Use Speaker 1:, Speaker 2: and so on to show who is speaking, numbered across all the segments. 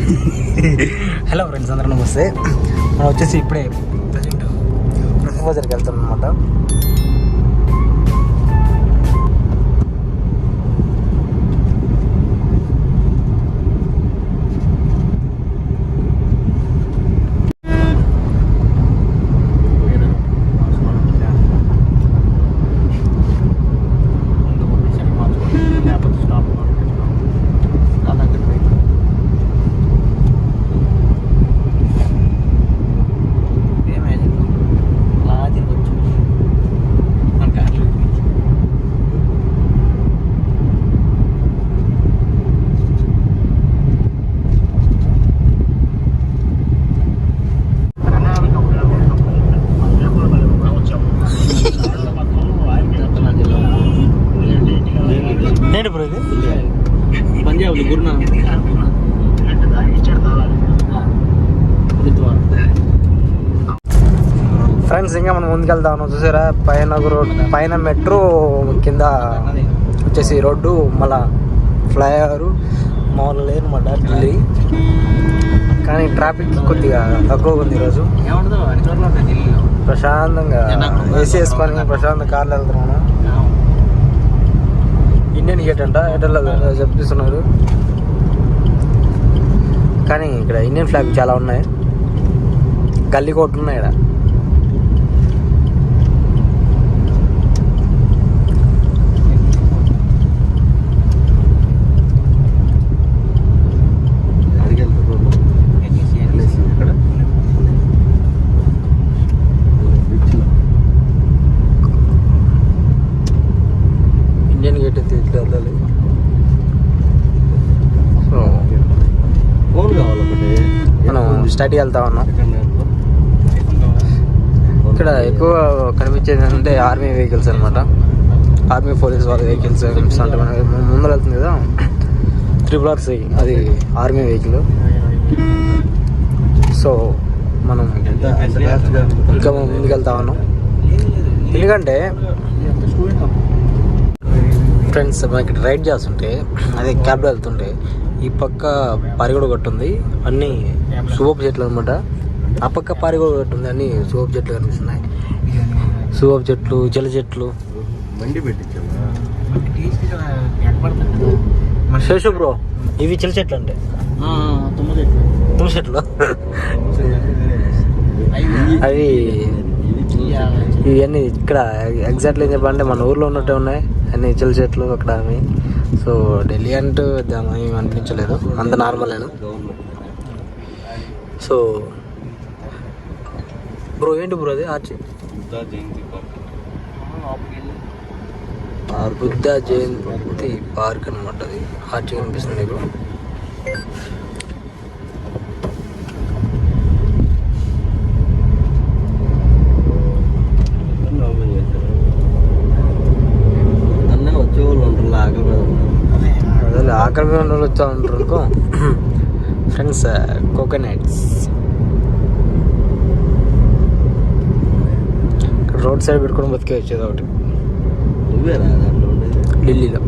Speaker 1: Hello friends, అందరూ నమస్తే. మనం వచ్చేసి ఇప్పుడే ప్రజెంట్ బజార్కి వెళ్తాం అనమాట.
Speaker 2: పంజాబ్ గురునా
Speaker 1: ఫ్రెండ్స్, ఇంకా మనం ముందుకెళ్తాము. చూసారా, పైన రోడ్, పైన మెట్రో, కింద వచ్చేసి రోడ్డు, మళ్ళా ఫ్లైఓవర్ మామూలు లేదన్నమాట ఢిల్లీ. కానీ ట్రాఫిక్ కొద్దిగా తక్కువగా ఉంది ఈరోజు. ప్రశాంతంగా ఏసీ వేసుకొని ప్రశాంతంగా కార్లో వెళ్తున్నాను. ఇండియన్ గేట్ అంట, ఎటల్లో చెప్పిస్తున్నారు. కానీ ఇక్కడ ఇండియన్ ఫ్లాగ్ చాలా ఉన్నాయి. గల్లీ కోట్లు ఉన్నాయి ఇక్కడ. ఇండియన్ గేట్ అయితే ఇట్లా వెళ్ళాలి. సో మనం స్టడీ వెళ్తా ఉన్నాం. ఇక్కడ ఎక్కువ కనిపించేది అంటే ఆర్మీ వెహికల్స్ అనమాట. ఆర్మీ పోలీస్ వాళ్ళ వెహికల్స్ అంటే మన ముందర వెళ్తుంది కదా, 3RC, అది ఆర్మీ వెహికల్. సో మనం ఇంకా ముందుకు వెళ్తా ఉన్నాం. ఎందుకంటే ఫ్రెండ్స్, మనం ఇక్కడ రైడ్ చేస్తుంటే, అదే క్యాబ్లో వెళ్తుంటే, ఈ పక్క పారిగొడ గట్టు ఉంది, అన్నీ సువోపు చెట్లు అనమాట. ఆ పక్క పారిగొడ గట్టు ఉంది, అన్నీ సువోపు చెట్లు కనిపిస్తున్నాయి. సువోపు చెట్లు, జల చెట్లు. శేషు బ్రో, ఇవి చిల చెట్లు అంటే తుమ్మ చెట్లు. అవి ఇవన్నీ ఇక్కడ ఎగ్జాక్ట్లీ ఏం చెప్పాలంటే మన ఊర్లో ఉన్నట్టే ఉన్నాయి అన్ని చిల చెట్లు అక్కడ అవి. సో ఢిల్లీ అంటూ ఏమి అనిపించలేదు, అంత నార్మలేను. సో బ్రో, ఏంటి బ్రో అది? బుద్ధ జయంతి పార్క్ అనమాట. అది ఆర్చి కనిపిస్తుంది ఇప్పుడు. అదే ఆకలి మీద వాళ్ళు వచ్చా ఉంటారు అనుకో ఫ్రెండ్స్. కోకోనట్స్ రోడ్ సైడ్ పెట్టుకుని బతికే వచ్చేది ఒకటి ఢిల్లీలో.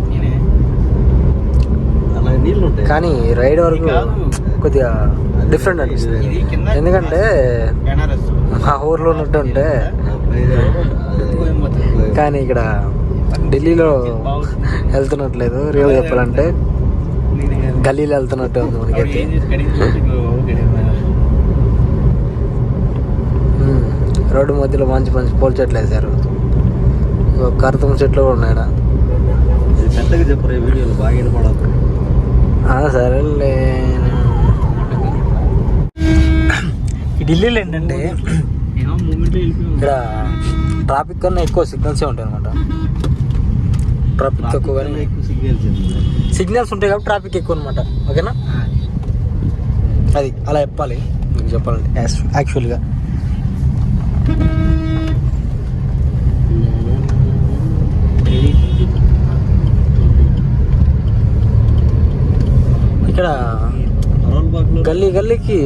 Speaker 1: కానీ రైడ్ వరకు కొద్దిగా డిఫరెంట్ అనిపిస్తుంది. ఎందుకంటే మా ఊర్లో ఉన్నట్టు ఉంటే, కానీ ఇక్కడ ఢిల్లీలో వెళ్తున్నట్లేదు. రియల్ చెప్పాలంటే గల్లీలో వెళ్తున్నట్టు ఉంది మనకైతే. రోడ్డు మధ్యలో మంచి మంచి పూల చెట్లు వేసారు. కరుతుమ్మ చెట్లు కూడా ఉన్నాయి. సరేలే. ఈ ఢిల్లీలో ఏంటంటే ఇక్కడ ట్రాఫిక్ కన్నా ఎక్కువ సిగ్నల్సే ఉంటాయి అనమాట. ట్రాఫిక్ తక్కువ కానీ సిగ్నల్స్ ఉంటాయి కాబట్టి ట్రాఫిక్ ఎక్కువ అనమాట. ఓకేనా? అది అలా చెప్పాలి మీకు చెప్పాలంటే యాక్చువల్గా. ఇక్కడ గల్లీకి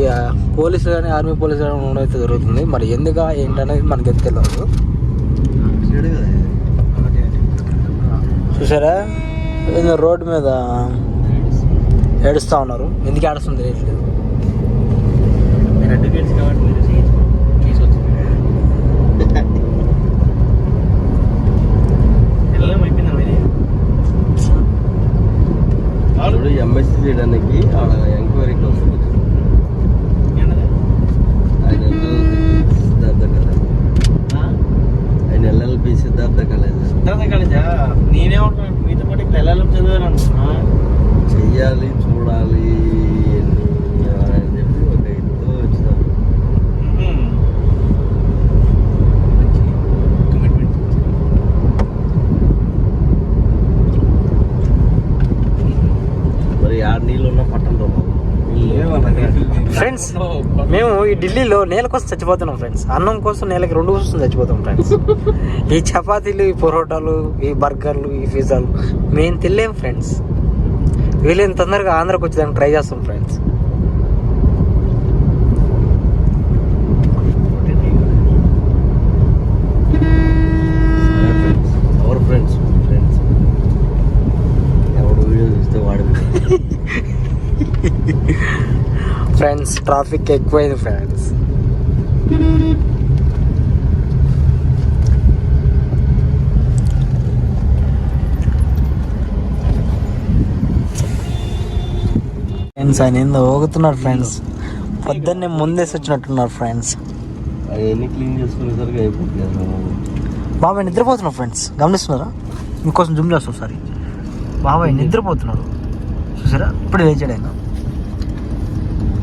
Speaker 1: పోలీసులు కానీ ఆర్మీ పోలీసులు కానీ ఉండడం అయితే జరుగుతుంది. మరి ఎందుకు ఏంటనేది మనకి తెలియదు. చూసారా, రోడ్డు మీద ఏడుస్తూ ఉన్నారు. ఎందుకు ఏడుస్తుంది తెలియట్లేదు.
Speaker 2: అడ్వకేట్స్ కాబట్టి మీరు తీసుకొచ్చింది పిల్లలు అయిపోయిందా మరి
Speaker 3: ఇప్పుడు ఎంఎస్సీ చేయడానికి ఆడ ఎంక్వైరీకి వస్తుంది ఆయన సిద్ధార్థ కాలేజ్ ఆయన ఎల్ఎల్బి సిద్ధార్థ కాలేజ్
Speaker 2: కాలేజా నేనేమంటున్నాను మీతో పాటు ఇక్కడ వెళ్ళాలని చదివాను అనుకున్నా
Speaker 3: చెయ్యాలి చూడాలి అని చెప్పి ఒక ఇదితో వచ్చినారు
Speaker 2: కమిట్మెంట్
Speaker 3: మరి 6 నీళ్ళు ఉన్న పట్టణంలో
Speaker 1: ఫ్రెండ్స్ మేము ఈ ఢిల్లీలో నేల కోసం చచ్చిపోతున్నాం ఫ్రెండ్స్. అన్నం కోసం నేలకి 2 కోసం చచ్చిపోతాం ఫ్రెండ్స్. ఈ చపాతీలు, ఈ పొరోటాలు, ఈ బర్గర్లు, ఈ పిజ్జాలు మేము తినలేం ఫ్రెండ్స్. వీలైన తొందరగా ఆంధ్రాకి వచ్చేదానికి ట్రై చేస్తాం ఫ్రెండ్స్.
Speaker 3: అవర్ ఫ్రెండ్స్ ఎవడు వీడియో చూస్తే వాడు
Speaker 1: ఫ్రెండ్స్ ట్రాఫిక్ ఎక్కువైంది ఫ్రెండ్స్. ఫ్రెండ్స్ ఆయన ఏందో ఊగుతున్నారు ఫ్రెండ్స్. పొద్దున్నే ముందేసి వచ్చినట్టున్నారు ఫ్రెండ్స్.
Speaker 3: అవన్నీ క్లీన్ చేసుకునేసరికి అయిపోతుంది.
Speaker 1: బాబాయ్ నిద్రపోతున్నారు ఫ్రెండ్స్, గమనిస్తున్నారా? మీకోసం జూమ్ చేస్తాం ఒకసారి. బాబాయ్ నిద్రపోతున్నారు చూసారా, ఇప్పుడు లేచాడు ఆయన.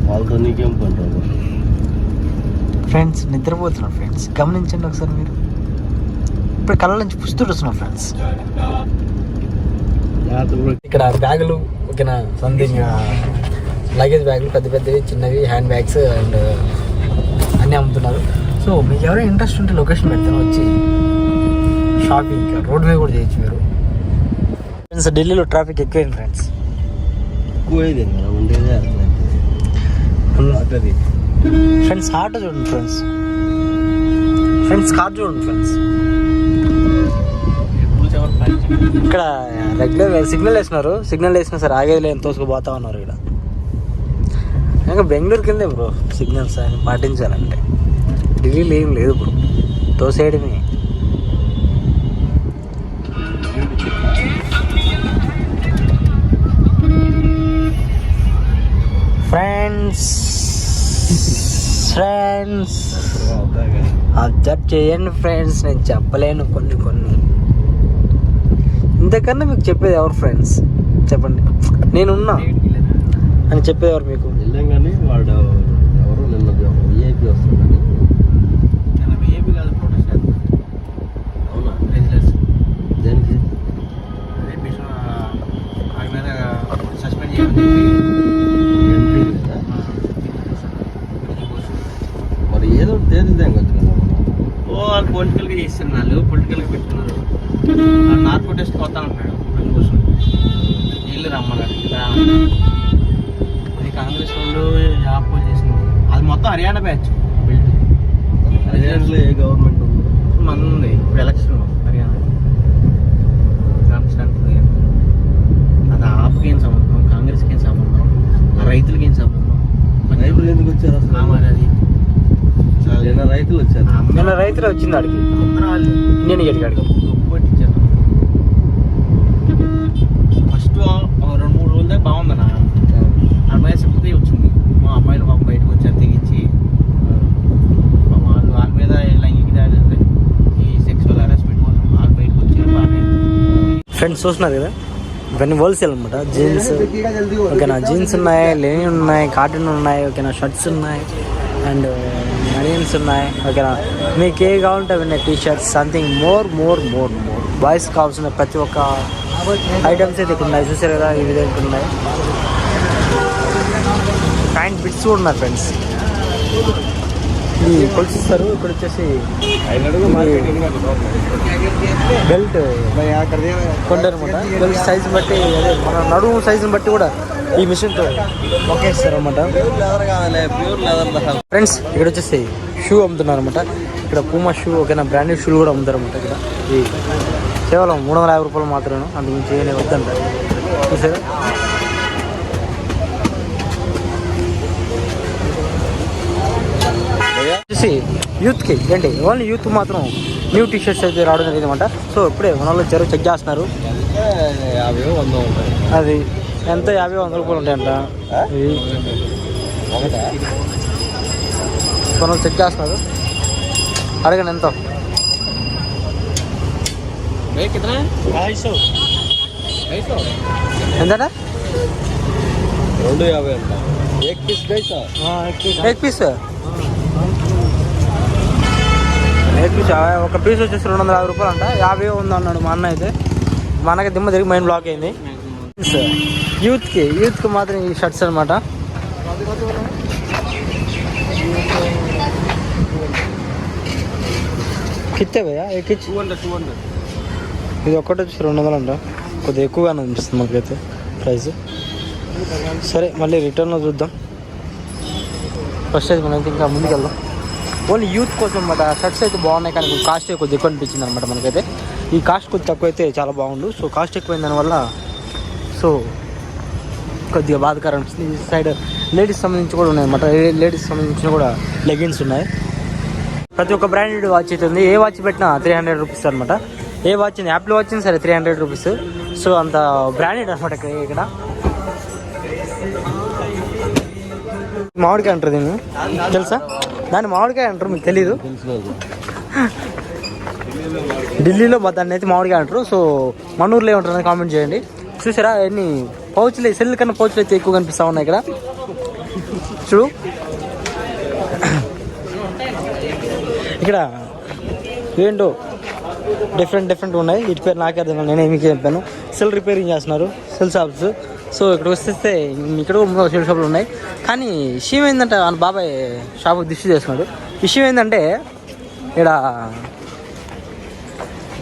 Speaker 3: వాళ్ళతో నీకేం పంటారు
Speaker 1: ఫ్రెండ్స్, నిద్రపోతున్నారు ఫ్రెండ్స్, గమనించండి ఒకసారి మీరు. ఇప్పుడు కళ్ళ నుంచి పుస్తూరు వస్తున్నారు ఫ్రెండ్స్. ఇక్కడ బ్యాగులు ఓకేనా, సంథింగ్ లగేజ్ బ్యాగులు, పెద్ద పెద్దవి, చిన్నవి, హ్యాండ్ బ్యాగ్స్ అండ్ అన్నీ అమ్ముతున్నారు. సో మీకు ఎవరైనా ఇంట్రెస్ట్ ఉంటే లొకేషన్ పెడతాను, వచ్చి షాపింగ్ రోడ్ మీద కూడా చేయొచ్చు మీరు. ఫ్రెండ్స్ ఢిల్లీలో ట్రాఫిక్ ఎక్కువైంది ఫ్రెండ్స్.
Speaker 3: ఎక్కువైంది కదా ఉండేదే అట్లా.
Speaker 1: ఫ్రెండ్స్ ఆటో చూడండి ఫ్రెండ్స్, కార్ చూడండి ఫ్రెండ్స్. ఇక్కడ రెగ్యులర్ సిగ్నల్ వేసినారు, సిగ్నల్ వేసినా సరే ఆగేది లేదు, తోసుకుపోతా ఉన్నారు. ఇక్కడ ఇంకా బెంగళూరుకి వెళ్ళే బ్రో సిగ్నల్స్ అని పాటించాలంటే. ఢిల్లీలో ఏం లేదు బ్రో, తోసేయడమే. ఫ్రెండ్స్ అబ్జర్వ్ చేయండి ఫ్రెండ్స్, నేను చెప్పలేను కొన్ని. ఇంతకన్నా మీకు చెప్పేది ఎవరు ఫ్రెండ్స్ చెప్పండి? నేనున్నా అని చెప్పేది ఎవరు మీకు?
Speaker 3: వెళ్ళాం కానీ వాడు ఎవరు నిన్న విఐపి వస్తుందని.
Speaker 2: విఐపి కాదు, ప్రొటెస్ట్.
Speaker 3: అవునా?
Speaker 2: దేనికి
Speaker 3: దేనికి?
Speaker 2: ఆయన మీద సస్పెండ్ చేయాలని
Speaker 3: ఎంపీ లేదా? మరి ఏదో తేలిదేం కదా
Speaker 2: వాళ్ళు పొలిటికల్గా చేస్తున్నారు, పొలిటికల్గా పెట్టుకున్నారు. నార్కో టెస్ట్ పోతానంటాడు అందుకోసం. వీళ్ళు రమ్మన్నారు. ఇది కాంగ్రెస్ వాళ్ళు ఆపోజ్ చేసినారు. అది మొత్తం హర్యానా బ్యాచ్.
Speaker 3: హర్యానాలో ఏ గవర్నమెంట్ ఉంది?
Speaker 2: మన ఉంది ఇప్పుడు ఎలక్షన్ హర్యానా. అది ఆప్కి ఏం సంబంధం, కాంగ్రెస్కి ఏం సంబంధం, రైతులకి ఏం సంబంధం?
Speaker 3: రైతులు ఎందుకు వచ్చారు అసలు?
Speaker 2: మరి అది
Speaker 3: నిన్న రైతులు వచ్చారు.
Speaker 1: నిన్న రైతులు వచ్చింది ఆడికి,
Speaker 2: అందరూ వాళ్ళు
Speaker 1: ఇండియన్ గేట్ కాడికి.
Speaker 2: పట్టించారు. ఫస్ట్ 2-3 రోజుల దాకా బాగుందన్న. అమ్మాయి చెప్తే వచ్చింది, మా అమ్మాయిలు పాపం బయటకు వచ్చారు తెగించి. వాళ్ళ మీద లైంగిక దాడులు, ఈ సెక్సువల్ హరాస్మెంట్ కోసం వాళ్ళు బయటకు వచ్చారు. బాగానే
Speaker 1: ఫ్రెండ్స్ చూస్తున్నారు కదా, ఇవన్నీ హోల్సేల్ అనమాట. జీన్స్ ఓకేనా, జీన్స్ ఉన్నాయి, లెనిన్ ఉన్నాయి, కాటన్ ఉన్నాయి, ఓకేనా, షర్ట్స్ ఉన్నాయి అండ్ బనియన్స్ ఉన్నాయి. ఓకేనా, మీకు ఏ కావాలంటే అవన్నీ T shirts something more boys కావాల్సిన ప్రతి ఒక్క ఐటమ్స్ అయితే ఇక్కడ ఉన్నాయి. చూసారు కదా, ఈ విధంగా ఉన్నాయి. ప్యాంట్ బిట్స్ కూడా ఉన్నాయి ఫ్రెండ్స్. ఇది కొలిసిస్తారు. ఇక్కడ వచ్చేసి బెల్ట్ కొంటారనమాట. బెల్ట్ సైజు బట్టి, అదే మన నడుము సైజుని బట్టి కూడా ఈ మిషన్తో ఒకేస్తారు అనమాట. ఫ్రెండ్స్ ఇక్కడ వచ్చేసి షూ అమ్ముతున్నారు అనమాట. ఇక్కడ పూమా షూ, ఓకేనా, బ్రాండెడ్ షూలు కూడా అమ్ముతారు అనమాట. ఇక్కడ ఈ కేవలం 350 రూపాయలు మాత్రమే, అందుగురించి ఏమైనా వద్దంటారు. చూసారా, వచ్చేసి యూత్కి ఏంటి ఓన్లీ యూత్ మాత్రం న్యూ టీ షర్ట్స్ అయితే రావడం జరిగింది అనమాట. సో ఇప్పుడే మనలో వచ్చారు, చెక్ చేస్తున్నారు.
Speaker 3: 50-100 ఉంటాయి.
Speaker 1: అది ఎంత 50-100 రూపాయలు ఉంటాయంట. ఇది మనల్ని చెక్ చేస్తున్నారు. అడగండి ఎంత? ఎంతనా?
Speaker 3: 250 అంట. एक पीस
Speaker 1: ఒక పీస్ వచ్చేసి 250 రూపాయలు అంట. 50 ఉంది అన్నాడు మా అన్న అయితే. మనకి దిమ్మ తిరిగి మైండ్ బ్లాక్ అయింది. యూత్కి మాత్రం ఈ షర్ట్స్ అనమాట. కిత్తే భయ్యా ఎక్కిచ్చి
Speaker 3: 200.
Speaker 1: ఇది ఒక్కటి వచ్చి 200 అంట. కొద్దిగా ఎక్కువగానే అనిపిస్తుంది మనకైతే ప్రైస్. సరే మళ్ళీ రిటర్న్లో చూద్దాం. ఫస్ట్ అయితే మనం ఇంకా ముందుకు వెళ్దాం. ఓన్లీ యూత్ కోసం అన్నమాట. షర్ట్స్ అయితే బాగున్నాయి కానీ కాస్ట్ కొద్దిగా ఎక్కువ అనిపించింది అనమాట మనకైతే. ఈ కాస్ట్ కొద్దిగా తక్కువ అయితే చాలా బాగుండు. సో కాస్ట్ ఎక్కువైన దానివల్ల సో కొద్దిగా బాధకరం అనిపిస్తుంది. ఈ సైడ్ లేడీస్ సంబంధించి కూడా ఉన్నాయి అన్నమాట. లేడీస్ సంబంధించిన కూడా లెగిన్స్ ఉన్నాయి. ప్రతి ఒక్క బ్రాండెడ్ వాచ్ అయితే ఉంది. ఏ వాచ్ పెట్టినా 300 రూపీస్ అనమాట. ఏ వాచ్ యాపిల్ వాచ్ సరే 300 రూపీస్. సో అంత బ్రాండెడ్ అనమాట ఇక్కడ. మామిడికాయ అంటారు దీన్ని, తెలుసా? దాన్ని మామిడికాయ అంటారు, మీకు తెలీదు. ఢిల్లీలో దాన్ని అయితే మామిడికాయ అంటారు. సో మన ఊర్లో ఏమంటారు కామెంట్ చేయండి. చూసారా ఎన్ని పౌచ్లు, సెల్ కన్నా పౌచ్లు అయితే ఎక్కువ కనిపిస్తూ ఉన్నాయి ఇక్కడ. చూడు ఇక్కడ ఏంటో డిఫరెంట్ ఉన్నాయి. వీటి పేరు నాకే అర్థం కాదు, నేనే మీకు చెప్పాను. సెల్ రిపేరింగ్ చేస్తున్నారు, సెల్ షాప్స్. సో ఇక్కడ వస్తే ఇక్కడ కూడా సెల్ షాపులు ఉన్నాయి. కానీ విషయం ఏంటంటే మన బాబాయ్ షాపు దిష్టి చేస్తున్నాడు. విషయం ఏంటంటే ఇక్కడ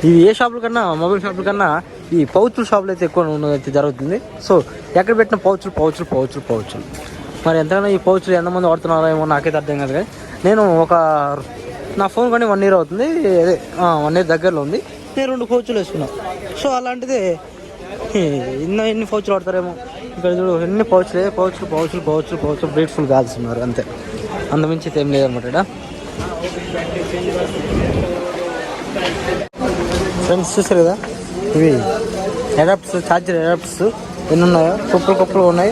Speaker 1: ఇది ఏ షాపుల కన్నా, మొబైల్ షాపుల కన్నా ఈ పౌచుల షాపులు అయితే ఎక్కువ ఉన్నదైతే జరుగుతుంది. సో ఎక్కడ పెట్టిన పౌచులు మరి ఎంతకన్నా ఈ పౌచులు ఎంతమంది వాడుతున్నారో ఏమో నాకైతే అర్థం కాదు. కానీ నేను నా ఫోన్ కానీ 1 year అవుతుంది, అదే 1 year దగ్గరలో ఉంది. నేను 2 పౌచులు వేసుకున్నాను. సో అలాంటిది ఎన్ని పౌచులు వాడతారేమో. ఇక్కడ చూడు ఎన్ని పౌచులు బ్యూటిఫుల్ కాల్స్తున్నారు అంతే, అంతమించి ఏం లేదనమాట. ఇక్కడ ఫ్రెండ్స్ చూస్తారు కదా, ఇవి ఛార్జర్ అడాప్టర్స్ ఎన్ని ఉన్నాయో, కుప్పలు ఉన్నాయి.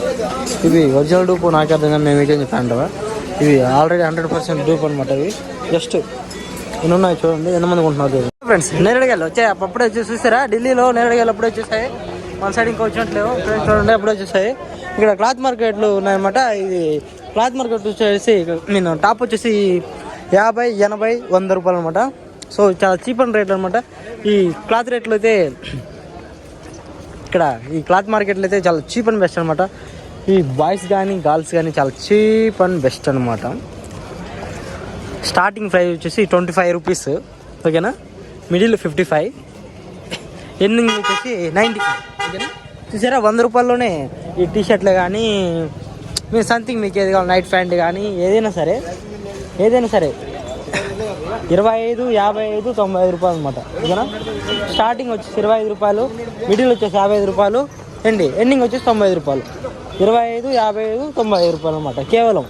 Speaker 1: ఇవి ఒరిజినల్ డూప్ నాకు అర్థం కానీ నేను మీకేం చెప్పాను అంటావా. ఇవి ఆల్రెడీ 100% డూప్ అనమాట. ఇవి జస్ట్ ఎన్ని ఉన్నాయి చూడండి, ఎంతమంది కొంటున్నారు ఫ్రెండ్స్. నేరడిగాలు వచ్చాయి అప్పుడే చూసారా, ఢిల్లీలో నేరడిగాలు అప్పుడే వచ్చేసాయి. మన సైడ్ ఇంకా వచ్చినట్లేవు ఫ్రెండ్స్, చూడండి అప్పుడే వచ్చేసాయి. ఇక్కడ క్లాత్ మార్కెట్లు ఉన్నాయన్నమాట. ఇది క్లాత్ మార్కెట్ వచ్చేసి నేను టాప్ వచ్చేసి 50, 80, 100 రూపాయలు అనమాట. సో చాలా చీప్ అండ్ రేట్లు అనమాట. ఈ క్లాత్ రేట్లు అయితే ఇక్కడ ఈ క్లాత్ మార్కెట్లో అయితే చాలా చీప్ అండ్ బెస్ట్ అనమాట. ఈ బాయ్స్ కానీ గర్ల్స్ కానీ చాలా చీప్ అండ్ బెస్ట్ అనమాట. స్టార్టింగ్ ప్రైస్ వచ్చేసి 25 రూపీస్, ఓకేనా. మిడిల్ 55, ఎండింగ్ వచ్చేసి 95, ఓకేనా. చూసారా 100 రూపాయల్లోనే ఈ టీషర్ట్లు కానీ మీరు సంథింగ్ మీకు ఏది కావాలి, నైట్ ప్యాంట్ కానీ ఏదైనా సరే 25, 55, 95 రూపాయలు అనమాట, ఓకేనా. స్టార్టింగ్ వచ్చేసి 25 రూపాయలు, మిడిల్ వచ్చేసి 55 రూపాయలు, ఎండింగ్ వచ్చేసి 95 రూపాయలు. 25, 55, 95 రూపాయలు అనమాట. కేవలం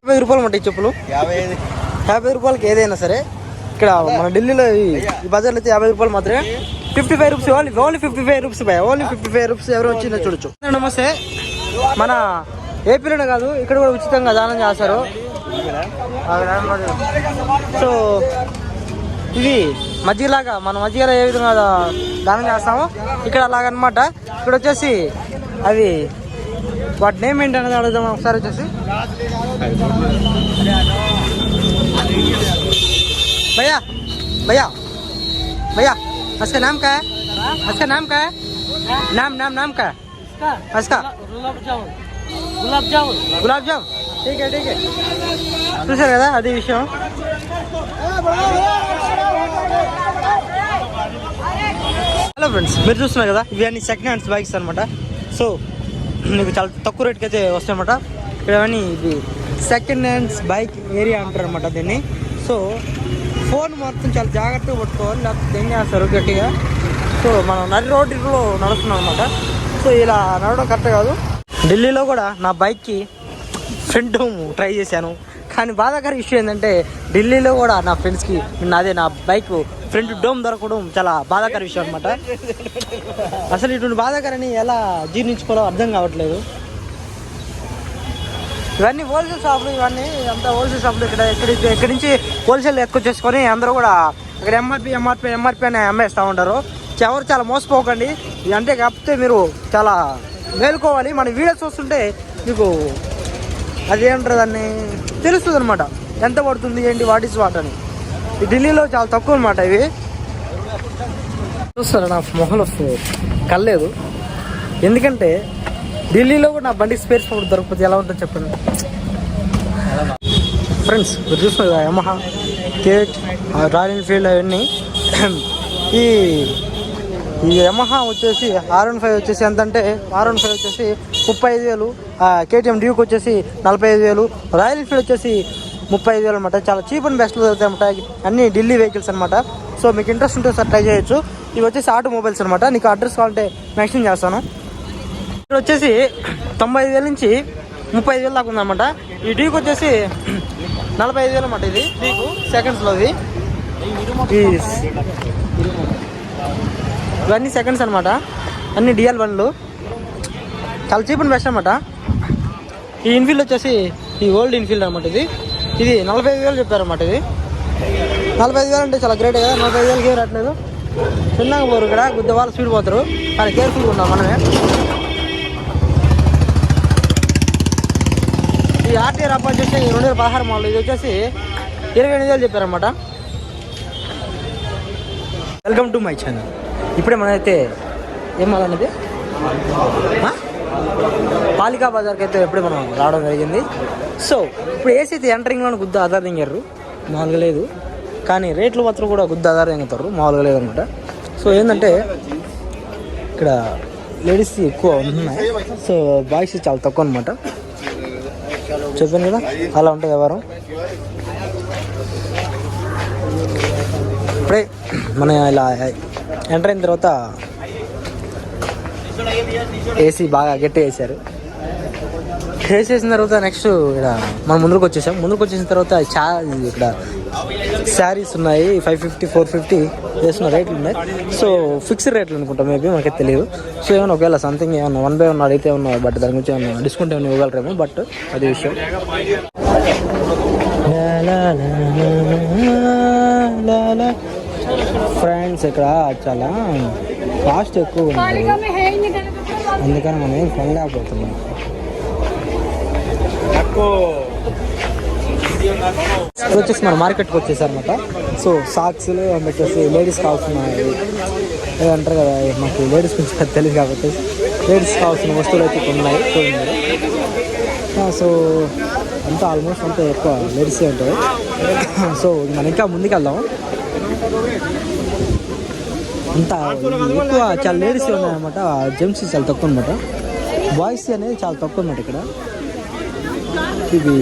Speaker 1: 50 రూపాయలు అనమాట. ఈ చెప్పులు 50 రూపాయలకి ఏదైనా సరే. ఇక్కడ మన ఢిల్లీలో ఈ బజార్లో అయితే 50 రూపాయలు మాత్రమే. 55 రూపీస్ ఓన్లీ 55 రూపీస్ బాయ్, ఓన్లీ 55 రూపీస్. ఎవరు వచ్చిందో చూడొచ్చు. నమస్తే. మన ఏపీలోనే కాదు ఇక్కడ కూడా ఉచితంగా దానం చేస్తారు. సో ఇవి మజ్జిగలాగా, మన మజ్జిగలో ఏ విధంగా దానం చేస్తామో ఇక్కడ అలాగనమాట. ఇక్కడ వచ్చేసి అవి వాటి నేమ్ ఏంటి అనేది అడుగుదాం ఒకసారి. వచ్చేసి भैया भैया भैया इसका नाम क्या है? इसका नाम क्या है? नाम क्या है इसका? गुलाब जामुन. ठीक है. చూసారు కదా అదే విషయం. హలో ఫ్రెండ్స్, మీరు చూస్తున్నారు కదా ఇవన్నీ సెకండ్ హ్యాండ్స్ బైక్స్ అనమాట. సో మీకు చాలా తక్కువ రేట్కి అయితే వస్తాయన్నమాట. ఇక్కడ అవన్నీ ఇది సెకండ్ హ్యాండ్స్ బైక్ ఏరియా అంటారు అనమాట దీన్ని. సో ఫోన్ మొత్తం చాలా జాగ్రత్తగా పట్టుకోవాలి, లేకపోతే ఏం చేస్తారు గట్టిగా. సో మనం రోడ్డులో నడుస్తున్నాం అనమాట. సో ఇలా నడవడం కరెక్ట్ కాదు. ఢిల్లీలో కూడా నా బైక్కి ఫ్రంట్ డోమ్ ట్రై చేశాను. కానీ బాధాకర ఇష్యూ ఏంటంటే ఢిల్లీలో కూడా నా ఫ్రెండ్స్కి నా బైక్ ఫ్రంట్ డోమ్ దొరకడం చాలా బాధాకర విషయం అనమాట. అసలు ఇటువంటి బాధాకరని ఎలా జీర్ణించుకోవాలో అర్థం కావట్లేదు. ఇవన్నీ హోల్సేల్ షాపులు, ఇవన్నీ అంతా హోల్సేల్ షాపులు. ఇక్కడి నుంచి హోల్సేల్ ఎత్తుకొచ్చేసుకొని అందరూ కూడా ఇక్కడ ఎంఆర్పి అని అమ్మేస్తూ ఉంటారు. ఎవరు చాలా మోసపోకండి. అంటే కాకపోతే మీరు చాలా మేలుకోవాలి. మన వీడియోస్ చూస్తుంటే మీకు అదేంటారు దాన్ని తెలుస్తుంది అనమాట, ఎంత పడుతుంది ఏంటి, వాట్ ఈస్ వాట్ అని. ఈ ఢిల్లీలో చాలా తక్కువ అనమాట ఇవి. చూస్తారా నా మొహంలో కల్లేదు, ఎందుకంటే ఢిల్లీలో కూడా నా బండికి స్పేర్స్ పౌడర్ దొరకకపోతే ఎలా ఉంటుందో చెప్పండి ఫ్రెండ్స్. మీరు చూస్తున్నారు కదా యమహా, కేట్, రాయల్ ఎన్ఫీల్డ్ అవన్నీ. ఈ యమహా వచ్చేసి R15 వచ్చేసి ఎంత అంటే R15 వచ్చేసి 35,000, KTM డ్యూక్ వచ్చేసి 45,000, రాయల్ ఎన్ఫీల్డ్ వచ్చేసి 35,000 అనమాట. చాలా చీప్ అండ్ బెస్ట్లో దొరుకుతాయి అనమాట. అన్ని ఢిల్లీ వెహికల్స్ అనమాట. సో మీకు ఇంట్రెస్ట్ ఉంటే సార్ ట్రై చేయొచ్చు. ఇవి వచ్చేసి ఆటోమొబైల్స్ అనమాట. నీకు అడ్రస్ కావాలంటే మెన్షన్ చేస్తాను. ఇక్కడ వచ్చేసి 95,000 నుంచి 35,000 దాకా ఉందన్నమాట. ఈ డ్యూక్ వచ్చేసి 45,000 అనమాట. ఇది డ్యూక్ సెకండ్స్లోది. ఇవన్నీ సెకండ్స్ అనమాట, అన్ని డిఎల్ బండ్లు, చాలా చీప్ అండ్ బెస్ట్ అనమాట. ఈ ఇన్ఫీల్డ్ వచ్చేసి ఈ ఓల్డ్ ఇన్ఫీల్డ్ అనమాట. ఇది 45,000 చెప్పారన్నమాట. ఇది 45,000 అంటే చాలా గ్రేట్ కదా. 45,000కి ఏం రావట్లేదు. చిన్నగా పోరు ఇక్కడ, గుద్ద వాళ్ళు స్పీడ్ పోతారు. కానీ కేర్ఫుల్గా ఉన్నాం మనమే. ఈ ఆర్టీఆర్ అప్ వచ్చేసి 2016 మోడల్. ఇది వచ్చేసి 28,000 చెప్పారన్నమాట. Welcome to my channel. ఇప్పుడే మనమైతే ఏం మాలన్నది పాలికా బజార్కి అయితే ఎప్పుడే మనం రావడం జరిగింది. సో ఇప్పుడు ఏసీ అయితే ఎంటరింగ్లో గుద్ద ఆధార్ దింగారు, మామూలుగా లేదు. కానీ రేట్లు మాత్రం కూడా గుద్ద ఆధార్ దింగుతారు, మామూలుగా లేదనమాట. సో ఏంటంటే ఇక్కడ లేడీస్ ఎక్కువ ఉన్నాయి, సో బాయ్స్ చాలా తక్కువ అనమాట. చెప్పాను కదా అలా ఉంటుంది వ్యవహారం. ఇప్పుడే మన ఇలా ఎంటర్ అయిన తర్వాత ఏసీ బాగా గట్టి వేసారు. వేసేసిన తర్వాత నెక్స్ట్ ఇక్కడ మనం ముందుకు వచ్చేసాం. ముందుకు వచ్చేసిన తర్వాత ఇక్కడ శారీస్ ఉన్నాయి. 550, 450 వేసిన రేట్లు ఉన్నాయి. సో ఫిక్స్డ్ రేట్లు అనుకుంటాం, మేబీ మనకైతే తెలియదు. సో ఏమైనా ఒకవేళ సంథింగ్ ఏమన్నా 1/1 అడిగితే ఉన్నాయి, బట్ దాని గురించి ఏమన్నా డిస్కౌంట్ ఏమైనా ఇవ్వగలరేమో, బట్ అది విషయం. ఫ్రెండ్స్ ఇక్కడ చాలా కాస్ట్ ఎక్కువ ఉంది, అందుకని మనం ఏం కొనలేకపోతున్నాం. ఇప్పుడు వచ్చేసి మన మార్కెట్కి వచ్చేసారనమాట. సో సాక్స్లు అండ్ వచ్చేసి లేడీస్ కావాల్సిన అంటారు కదా, మాకు లేడీస్ గురించి తెలియదు కాబట్టి లేడీస్ కావాల్సిన వస్తువులు అయితే ఉన్నాయి చూడండి. సో అంతా ఆల్మోస్ట్ అంతా ఎక్కువ లేడీసే ఉంటుంది. సో మనం ఇంకా ముందుకు వెళ్దాం. అంతా ఎక్కువ చాలా లేడీస్ ఉన్నాయన్నమాట. జెంట్స్ చాలా తక్కువ అనమాట. బాయ్స్ అనేది చాలా తక్కువ అనమాట. ఇక్కడ ఇది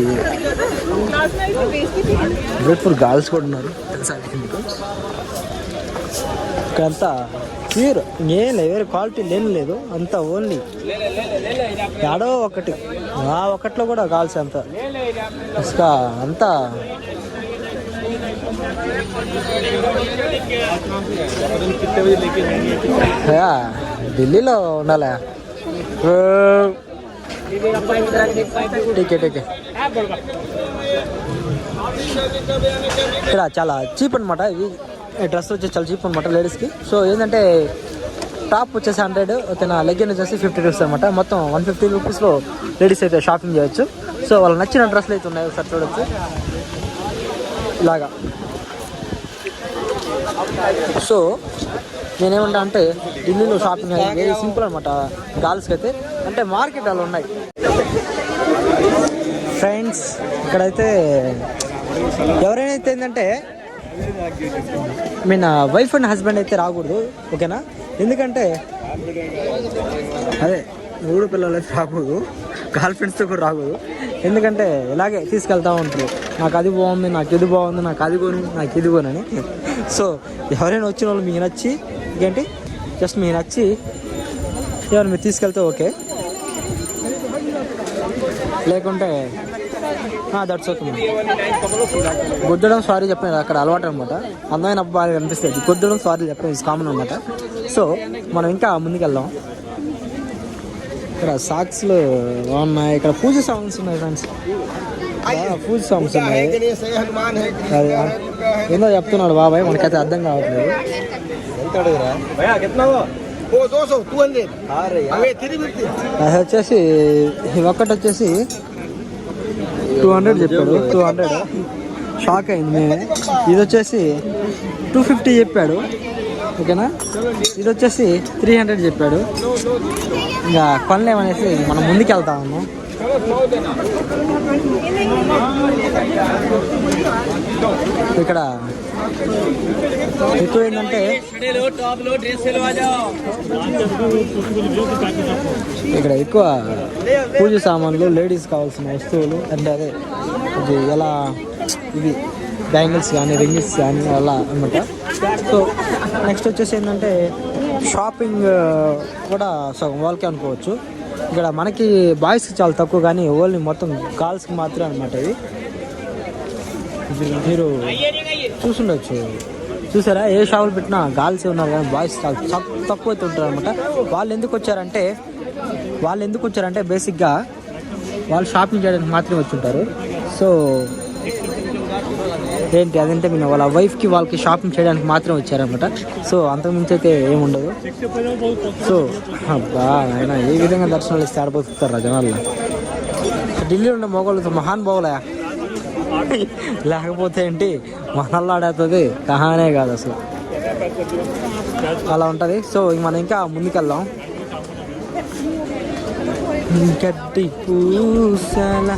Speaker 1: బ్యూటిఫుల్ గర్ల్స్ కూడా ఉన్నారు తెలుసా మీకు. ఇక్కడంతా ప్యూర్, ఇంకేం లేదు, వేరే క్వాలిటీ లేని లేదు, అంతా ఓన్లీ ఏడో ఒకటి, ఆ ఒకటిలో కూడా గర్ల్స్ అంతా ఇసుక అంతా. ఢిల్లీలో ఉండాలి. టీకే ఇక్కడ చాలా చీప్ అనమాట. ఇవి డ్రెస్ వచ్చేసి చాలా చీప్ అనమాట లేడీస్కి. సో ఏంటంటే టాప్ వచ్చేసి 100, ఓకేనా, లెగ్గిన్ వచ్చేసి 50 రూపీస్ అనమాట. మొత్తం 150 రూపీస్లో లేడీస్ అయితే షాపింగ్ చేయొచ్చు. సో వాళ్ళకి నచ్చిన డ్రెస్సులు అయితే ఉన్నాయి, ఒకసారి చూడొచ్చు ఇలాగా. సో నేనేమంటా అంటే ఢిల్లీలో షాపింగ్ వెరీ సింపుల్ అనమాట గర్ల్స్కి అయితే, అంటే మార్కెట్ అలా ఉన్నాయి. ఫ్రెండ్స్ ఇక్కడైతే ఎవరైనా అయితే ఏంటంటే మీ నా వైఫ్ అండ్ హస్బెండ్ అయితే రాకూడదు, ఓకేనా. ఎందుకంటే అదే మూడు పిల్లలు అయితే రాకూడదు, గర్ల్ ఫ్రెండ్స్తో కూడా రాకూడదు. ఎందుకంటే ఇలాగే తీసుకెళ్తూ ఉంటారు, నాకు అది బాగుంది, నాకు ఇది బాగుంది, నాకు అది కొని, నాకు ఇది కొనని. సో ఎవరైనా వచ్చిన వాళ్ళు మీకు నచ్చి ఇంకేంటి జస్ట్ మీకు నచ్చి ఏమైనా మీరు తీసుకెళ్తే ఓకే. లేకుంటే దట్స్ ఓకే. గుద్దడం సారీ చెప్పినది అక్కడ అలవాటు అనమాట. అందమైన అబ్బాయి కనిపిస్తుంది, గుద్దడం సారీ చెప్పినది కామన్ అనమాట. సో మనం ఇంకా ముందుకెళ్దాం. ఇక్కడ సాక్స్లు బాగున్నాయి, ఇక్కడ పూజ సాంగ్స్ ఉన్నాయి ఫ్రెండ్స్, పూజ సాంగ్స్ ఉన్నాయి. ఏందో చెప్తున్నాడు బాబాయ్, మనకైతే అర్థం కావట్లేదు. అది వచ్చేసి ఒక్కటి వచ్చేసి 200 చెప్పాడు, 200 షాక్ అయింది మేమే. ఇది వచ్చేసి 250 చెప్పాడు, ఓకేనా. ఇది వచ్చేసి 300 చెప్పాడు. ఇంకా కొనలేమనేసి మనం ముందుకు వెళ్తా ఉన్నాం. ఇక్కడ ఎక్కువ ఏంటంటే ఇక్కడ ఎక్కువ పూజ సామాన్లు, లేడీస్ కావాల్సిన వస్తువులు అంటే అదే ఇది ఎలా ఇవి బ్యాంగిల్స్ కానీ రింగిల్స్ కానీ అలా అనమాట. సో నెక్స్ట్ వచ్చేసి ఏంటంటే షాపింగ్ కూడా సగం వాళ్ళకే అనుకోవచ్చు. ఇక్కడ మనకి బాయ్స్కి చాలా తక్కువ కానీ ఓన్లీ మొత్తం గర్ల్స్కి మాత్రమే అనమాట. ఇది మీరు చూసుండొచ్చు, చూసారా, ఏ షాపులు పెట్టినా గర్ల్స్ ఉన్నారు కానీ బాయ్స్ చాలా తక్కువ అయితే ఉంటారు అనమాట. వాళ్ళు ఎందుకు వచ్చారంటే బేసిక్గా వాళ్ళు షాపింగ్ చేయడానికి మాత్రమే వచ్చి ఉంటారు. సో ఏంటి అదంటే నేను వాళ్ళ వైఫ్కి వాళ్ళకి షాపింగ్ చేయడానికి మాత్రమే వచ్చారనమాట. సో అంతకుమించి అయితే ఏముండదు. సో అబ్బా ఆయన ఏ విధంగా దర్శనాలు ఇస్తే ఆడబోతున్నారు జనాల్లో. ఢిల్లీలో ఉండే మొగోళ్ళతో మహాన్ బావులయా, లేకపోతే ఏంటి మనల్లా ఆడేస్తుంది కహానే కాదు అసలు, అలా ఉంటుంది. సో మనం ఇంకా ముందుకెళ్దాం. గడ్డి పూసల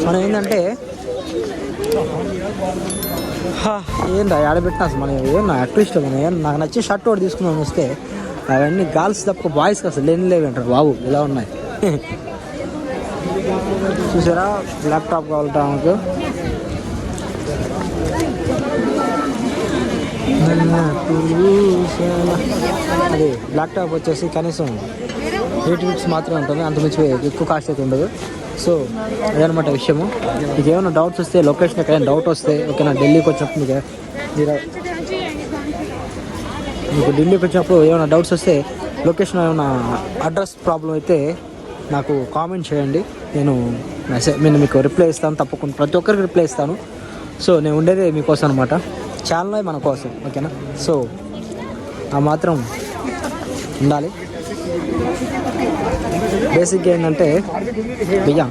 Speaker 1: మనం ఏంటంటే ఏందా ఆడబెట్టినా అసలు మనం ఏమన్నా అట్లీస్ట్ మనం నాకు నచ్చిన షర్ట్ ఒకటి తీసుకున్నాను వస్తే అవన్నీ గర్ల్స్ తప్ప బాయ్స్కి అసలు లేనిలేవంటారు బాబు, ఇలా ఉన్నాయి. చూసారా, ల్యాప్టాప్ కావాలట నాకు. అది ల్యాప్టాప్ వచ్చేసి కనీసం 80 రూపీస్ మాత్రమే ఉంటుంది, అంతకుమించి ఎక్కువ కాస్ట్ అయితే ఉండదు. సో అదనమాట విషయము. మీకు ఏమైనా డౌట్స్ వస్తే, లొకేషన్ ఎక్కడైనా డౌట్ వస్తే ఓకేనా, ఢిల్లీకి వచ్చినప్పుడు మీకు ఢిల్లీకి వచ్చినప్పుడు ఏమైనా డౌట్స్ వస్తే, లొకేషన్ ఏమైనా అడ్రస్ ప్రాబ్లం అయితే నాకు కామెంట్ చేయండి. నేను మీకు రిప్లై ఇస్తాను తప్పకుండా, ప్రతి ఒక్కరికి రిప్లై ఇస్తాను. సో నేను ఉండేది మీకోసం అనమాట, ఛానల్ మన కోసం, ఓకేనా. సో ఆ మాత్రం ఉండాలి. బేసిక్గా ఏంటంటే భయ్యా